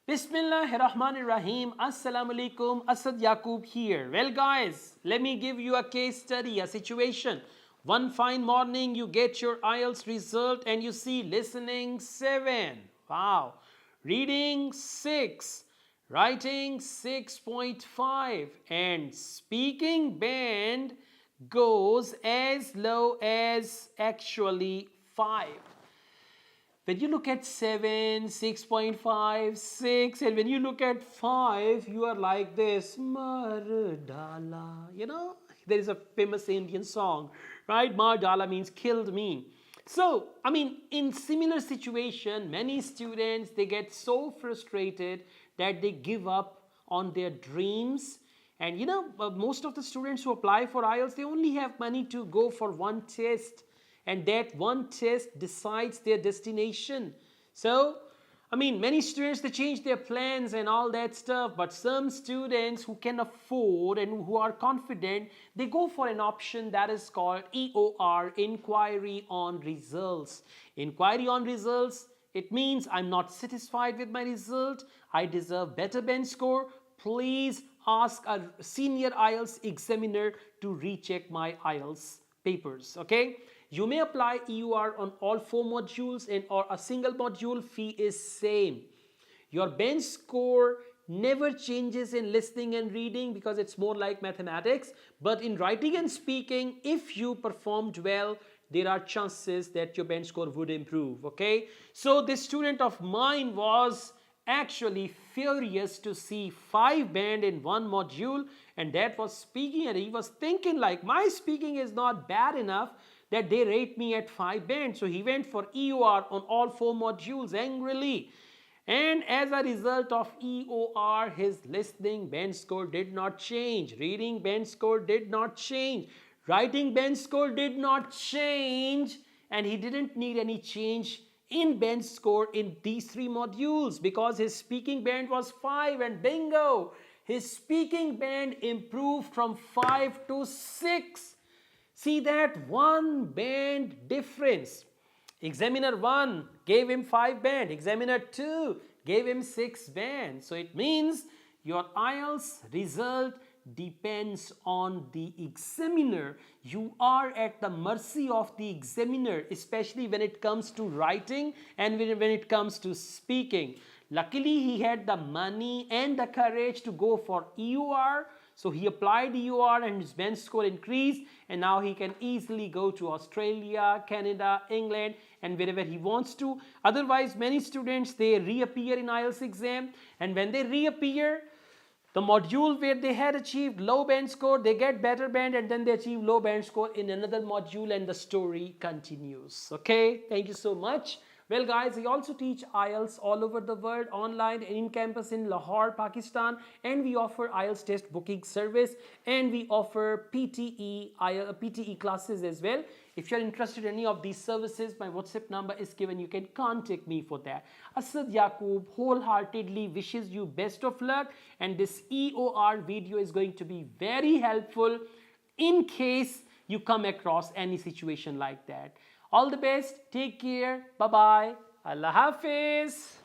Bismillahirrahmanirrahim. Assalamu alaikum. Asad Yaqub here. Well, guys, let me give you a case study, a situation. One fine morning, you get your IELTS result and you see listening 7. Wow. Reading 6. Writing 6.5. And speaking band goes as low as actually 5. When you look at 7, 6.5, 6, and when you look at 5, you are like this, Mardala. You know, there is a famous Indian song, right? Mardala means killed me. So, I mean, in similar situation, many students, they get so frustrated that they give up on their dreams. And you know, most of the students who apply for IELTS, they only have money to go for one test. And that one test decides their destination. So, I mean, many students, they change their plans and all that stuff, but some students who can afford and who are confident, they go for an option that is called EOR, Inquiry on Results. Inquiry on Results, it means I'm not satisfied with my result, I deserve better band score, please ask a senior IELTS examiner to recheck my IELTS papers, okay? You may apply EOR on all 4 modules and or a single module fee is same. Your band score never changes in listening and reading because it's more like mathematics, but in writing and speaking, if you performed well, there are chances that your band score would improve, okay? So this student of mine was actually furious to see 5 band in one module, and that was speaking, and he was thinking like, my speaking is not bad enough that they rate me at 5 band. So he went for EOR on all 4 modules angrily. And as a result of EOR, his listening band score did not change. Reading band score did not change. Writing band score did not change. And he didn't need any change in band score in these 3 modules because his speaking band was 5 and bingo! His speaking band improved from 5 to 6. See that one band difference. Examiner 1 gave him 5 band. Examiner 2 gave him 6 band. So it means your IELTS result depends on the examiner. You are at the mercy of the examiner, especially when it comes to writing and when it comes to speaking. Luckily, he had the money and the courage to go for EOR. So he applied EOR and his band score increased, and now he can easily go to Australia, Canada, England, and wherever he wants to. Otherwise, many students, they reappear in IELTS exam, and when they reappear, the module where they had achieved low band score, they get better band, and then they achieve low band score in another module, and the story continues. Okay, thank you so much. Well, guys, we also teach IELTS all over the world, online and in campus in Lahore, Pakistan, and we offer IELTS test booking service, and we offer PTE classes as well. If you're interested in any of these services, my WhatsApp number is given. You can contact me for that. Asad Yaqub wholeheartedly wishes you best of luck, and this EOR video is going to be very helpful in case you come across any situation like that. All the best. Take care. Bye-bye. Allah Hafiz.